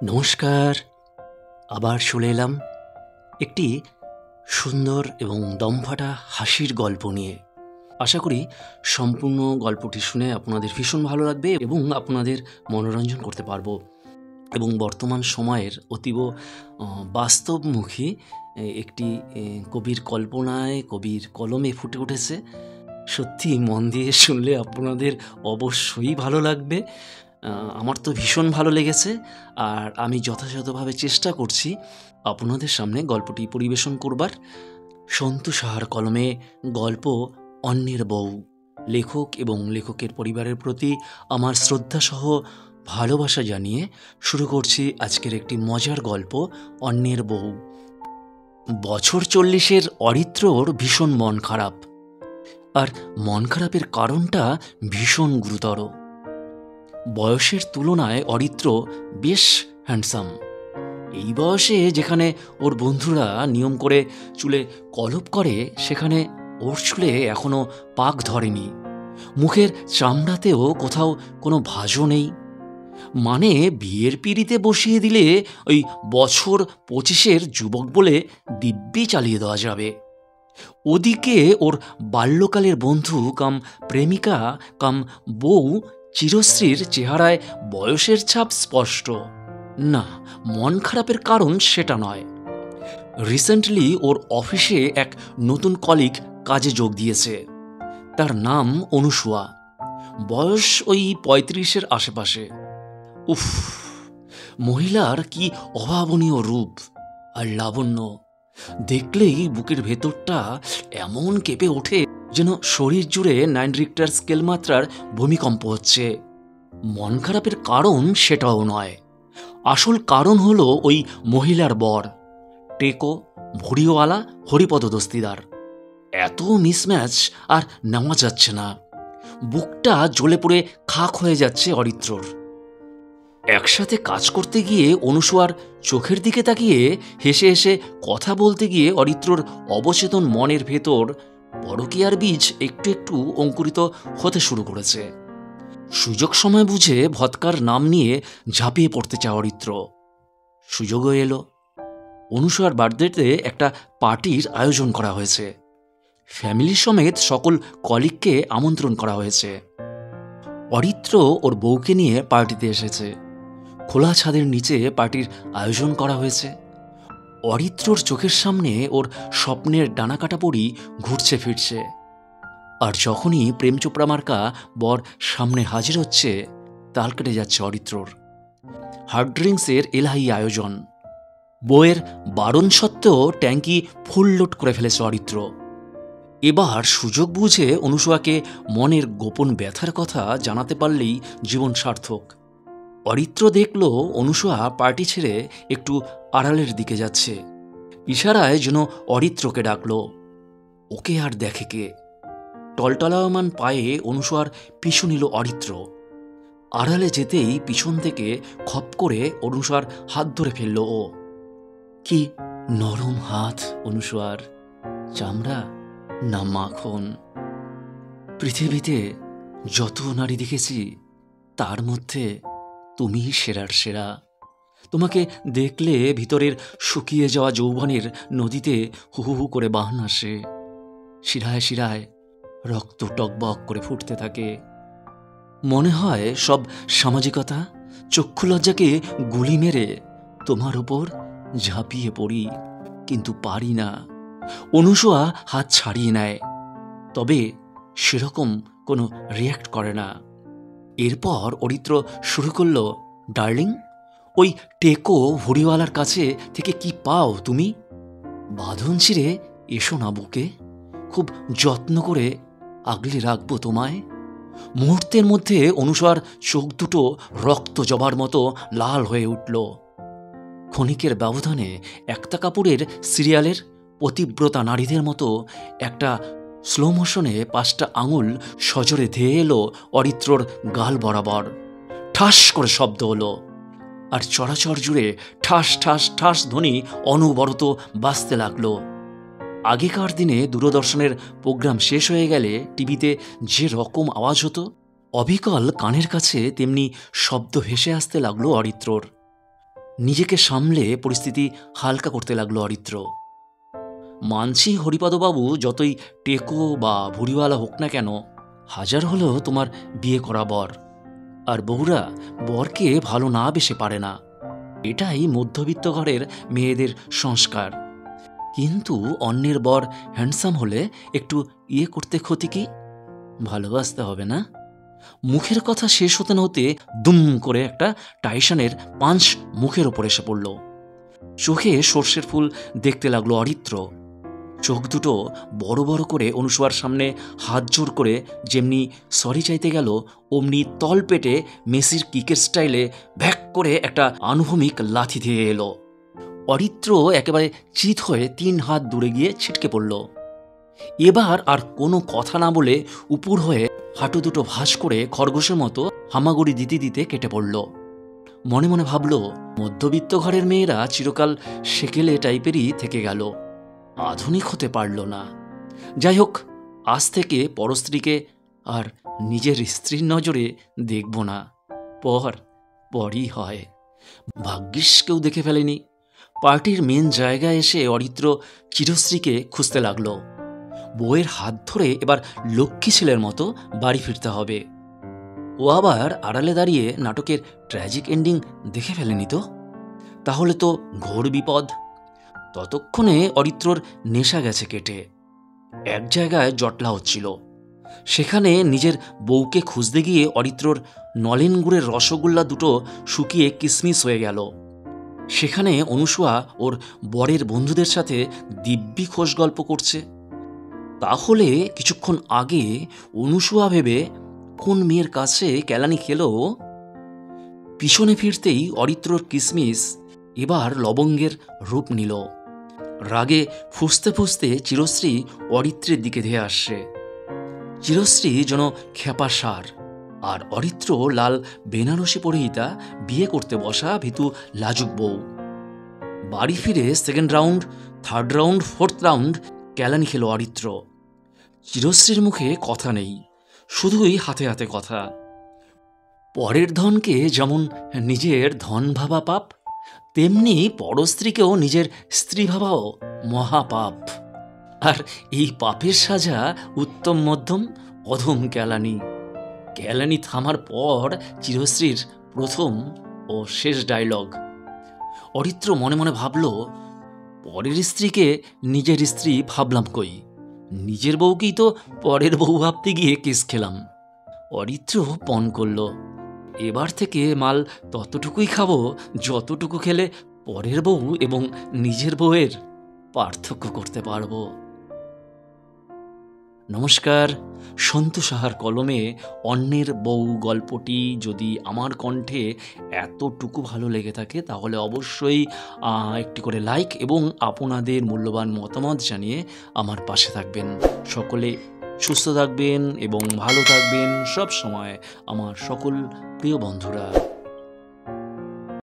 নমস্কার। আবার চলে এলাম একটি সুন্দর এবং দমফাটা হাসির গল্প নিয়ে। আশা করি সম্পূর্ণ গল্পটি শুনে আপনাদের ভীষণ ভালো লাগবে এবং আপনাদের মনোরঞ্জন করতে পারবো। এবং বর্তমান সময়ের অতীব বাস্তবমুখী একটি কবির কল্পনায়, কবির কলমে ফুটে উঠেছে। সত্যি মন দিয়ে শুনলে আপনাদের অবশ্যই ভালো লাগবে। আমার তো ভীষণ ভালো লেগেছে, আর আমি যথাযথভাবে চেষ্টা করছি আপনাদের সামনে গল্পটি পরিবেশন করবার। সন্তু সাহার কলমে গল্প অন্যের বউ। লেখক এবং লেখকের পরিবারের প্রতি আমার শ্রদ্ধাসহ ভালোবাসা জানিয়ে শুরু করছি আজকের একটি মজার গল্প, অন্যের বউ। বছর 40-এর অরিত্রর ভীষণ মন খারাপ, আর মন খারাপের কারণটা ভীষণ গুরুতর। বয়সের তুলনায় অরিত্র বেশ হ্যান্ডসাম। এই বয়সে যেখানে ওর বন্ধুরা নিয়ম করে চুলে কলপ করে, সেখানে ওর চুলে এখনো পাক ধরেনি। মুখের চামড়াতেও কোথাও কোনো ভাঁজও নেই। মানে বিয়ের পিঁড়িতে বসিয়ে দিলে ওই বছর 25-এর যুবক বলে দিব্যি চালিয়ে দেওয়া যাবে। ওদিকে ওর বাল্যকালের বন্ধু কাম প্রেমিকা কাম বউ চিরশ্রীর চেহারায় বয়সের ছাপ স্পষ্ট। না, মন খারাপের কারণ সেটা নয়। রিসেন্টলি ওর অফিসে এক নতুন কলিগ কাজে যোগ দিয়েছে। তার নাম অনুসুয়া। বয়স ওই 35-এর আশেপাশে। উফ, মহিলার কি অভাবনীয় রূপ আর লাবণ্য! দেখলেই বুকের ভেতরটা এমন কেঁপে ওঠে যেন শরীর জুড়ে 9 রিক্টার স্কেল মাত্রার ভূমিকম্প হচ্ছে। মন খারাপের কারণ সেটাও নয়। আসল কারণ হলো ওই মহিলার বর, টেকো ভুড়িওয়ালা হরিপদ দস্তিদার। এত মিসম্যাচ আর নেওয়া যাচ্ছে না। বুকটা জ্বলে পড়ে খাক হয়ে যাচ্ছে অরিত্রর। একসাথে কাজ করতে গিয়ে অনুসুয়ার চোখের দিকে তাকিয়ে হেসে হেসে কথা বলতে গিয়ে অরিত্রর অবচেতন মনের ভেতর পরকীয়ার বীজ একটু একটু অঙ্কুরিত হতে শুরু করেছে। সুযোগ সময় বুঝে ভদকার নাম নিয়ে ঝাঁপিয়ে পড়তে চায় অরিত্র। সুযোগও এলো। অনুসুয়ার বার্থডেতে একটা পার্টির আয়োজন করা হয়েছে। ফ্যামিলি সমেত সকল কলিগকে আমন্ত্রণ করা হয়েছে। অরিত্র ওর বউকে নিয়ে পার্টিতে এসেছে। খোলা ছাদের নিচে পার্টির আয়োজন করা হয়েছে। অরিত্রর চোখের সামনে ওর স্বপ্নের ডানাকাটা পড়ি ঘুরছে ফিরছে। আর যখনই প্রেম চোপড়া মার্কা বর সামনে হাজির হচ্ছে, তাল কেটে যাচ্ছে অরিত্রর। হার্ড ড্রিঙ্কসের এলাহি আয়োজন। বউয়ের বারণ সত্ত্বেও ট্যাঙ্কি ফুল লোড করে ফেলেছে অরিত্র। এবার সুযোগ বুঝে অনুসুয়াকে মনের গোপন ব্যথার কথা জানাতে পারলেই জীবন সার্থক। অরিত্র দেখল অনুসুয়া পার্টি ছেড়ে একটু আড়ালের দিকে যাচ্ছে। ইশারায় যেন অরিত্রকে ডাকল। ওকে আর দেখে কে? টলটলায়মান পায়ে অনুসুয়ার পিছু নিল অরিত্র। আড়ালে যেতেই পিছন থেকে খপ করে অনুসুয়ার হাত ধরে ফেলল ও। কি নরম হাত অনুসুয়ার! চামড়া না মাখন! পৃথিবীতে যত নারী দেখেছি তার মধ্যে তুমি সেরার সেরা। তোমাকে দেখলে ভিতরের শুকিয়ে যাওয়া যৌবনের নদীতে হু হু করে বান আসে। শিরায় শিরায় রক্ত টকবক করে ফুটতে থাকে। মনে হয় সব সামাজিকতা, চক্ষু লজ্জাকে গুলি মেরে তোমার উপর ঝাঁপিয়ে পড়ি, কিন্তু পারি না। অনুসুয়া হাত ছাড়িয়ে নেয়, তবে সেরকম কোনো রিয়্যাক্ট করে না। এরপর অরিত্র শুরু করল, ডার্লিং, ওই টেকো ভুড়িওয়ালার কাছে থেকে কি পাও তুমি? বাঁধন ছিঁড়ে এসো না বুকে, খুব যত্ন করে আগলে রাখবো তোমায়। মুহূর্তের মধ্যে অনুসুয়ার চোখ দুটো রক্ত জবার মতো লাল হয়ে উঠল। ক্ষণিকের ব্যবধানে একটা কাপড়ের সিরিয়ালের পতিব্রতা নারীদের মতো একটা স্লো মোশনে 5টা আঙুল সজোরে ধেয়ে এলো অরিত্রর গাল বরাবর। ঠাস করে শব্দ হলো, আর চরাচর জুড়ে ঠাস ঠাস ঠাস ধ্বনি অনবরত বাজতে লাগলো। আগেকার দিনে দূরদর্শনের প্রোগ্রাম শেষ হয়ে গেলে টিভিতে যে রকম আওয়াজ হতো, অবিকল কানের কাছে তেমনি শব্দ ভেসে আসতে লাগলো অরিত্রর। নিজেকে সামলে পরিস্থিতি হালকা করতে লাগলো অরিত্র। মানছি হরিপদবাবু যতই টেকো বা ভুড়িওয়ালা হোক না কেন, হাজার হলেও তোমার বিয়ে করা বর, আর বউরা বরকে ভালো না বেশে পারে না, এটাই মধ্যবিত্ত ঘরের মেয়েদের সংস্কার। কিন্তু অন্যের বর হ্যান্ডসাম হলে একটু করতে ক্ষতি কি? ভালোবাসতে হবে না? মুখের কথা শেষ হতে না হতে দুম করে একটা টাইসনের পাঞ্চ মুখের ওপর এসে পড়ল। চোখে সর্ষের ফুল দেখতে লাগলো অরিত্র। চোখ দুটো বড় বড় করে অনুসুয়ার সামনে হাত জোর করে যেমনি সরি চাইতে গেল, অমনি তল পেটে মেসির কিকের স্টাইলে ভ্যাক করে একটা আনুভূমিক লাথি দিয়ে এলো। অরিত্র একেবারে চিত হয়ে 3 হাত দূরে গিয়ে ছিটকে পড়ল। এবার আর কোনো কথা না বলে উপুর হয়ে হাঁটু দুটো ভাঁজ করে খরগোশের মতো হামাগুড়ি দিতে দিতে কেটে পড়ল। মনে মনে ভাবল, মধ্যবিত্ত ঘরের মেয়েরা চিরকাল সেকেলে টাইপেরই থেকে গেল, আধুনিক হতে পারল না। যাই হোক, আজ থেকে পরস্ত্রীকে আর নিজের স্ত্রীর নজরে দেখব না, পরই হয়। ভাগ্যিস কেউ দেখে ফেলেনি। পার্টির মেন জায়গায় এসে অরিত্র চিরশ্রীকে খুঁজতে লাগলো। বউয়ের হাত ধরে এবার লক্ষ্মী ছেলের মতো বাড়ি ফিরতে হবে। ও আবার আড়ালে দাঁড়িয়ে নাটকের ট্র্যাজিক এন্ডিং দেখে ফেলেনি তো? তাহলে তো ঘোর বিপদ। ততক্ষণে অরিত্রর নেশা গেছে কেটে। এক জায়গায় জটলা হচ্ছিল, সেখানে নিজের বউকে খুঁজতে গিয়ে অরিত্রর নলেন গুড়ের রসগোল্লা দুটো শুকিয়ে কিসমিস হয়ে গেল। সেখানে অনুসুয়া ওর বরের বন্ধুদের সাথে দিব্যি খোশ গল্প করছে। তাহলে কিছুক্ষণ আগে অনুসুয়া ভেবে কোন মেয়ের কাছে কেলানি খেলো? পিছনে ফিরতেই অরিত্রর কিসমিস এবার লবঙ্গের রূপ নিল। রাগে ফুঁসতে ফুঁসতে চিরশ্রী অরিত্রের দিকে ধেয়ে আসছে। চিরশ্রী যেন খেপা সার, আর অরিত্র লাল বেনারসি পরিহিতা বিয়ে করতে বসা ভীতু লাজুক বউ। বাড়ি ফিরে 2nd round, 3rd round, 4th round কেলানি খেল অরিত্র। চিরশ্রীর মুখে কথা নেই, শুধুই হাতে হাতে কথা। পরের ধনকে যেমন নিজের ধন ভাবা পাপ, তেমনি পরস্ত্রীকেও নিজের স্ত্রী ভাবাও মহাপাপ। আর এই পাপের সাজা উত্তম মধ্যম অধম কেলানি। কেলানি থামার পর চিরশ্রীর প্রথম ও শেষ ডায়লগ। অরিত্র মনে মনে ভাবল, পরের স্ত্রীকে নিজের স্ত্রী ভাবলাম কই, নিজের বউকেই তো পরের বউ ভাবতে গিয়ে কেস খেলাম। অরিত্র পণ করল, এবার থেকে মাল ততটুকুই খাবো যতটুকু খেলে পরের বউ এবং নিজের বউয়ের পার্থক্য করতে পারবো। নমস্কার, সন্তু সাহার কলমে অন্যের বউ গল্পটি যদি আমার কণ্ঠে এতটুকু ভালো লেগে থাকে তাহলে অবশ্যই একটি করে লাইক এবং আপনাদের মূল্যবান মতামত জানিয়ে আমার পাশে থাকবেন। সকলে সুস্থ থাকবেন এবং ভালো থাকবেন সব সময়, আমার সকল প্রিয় বন্ধুরা।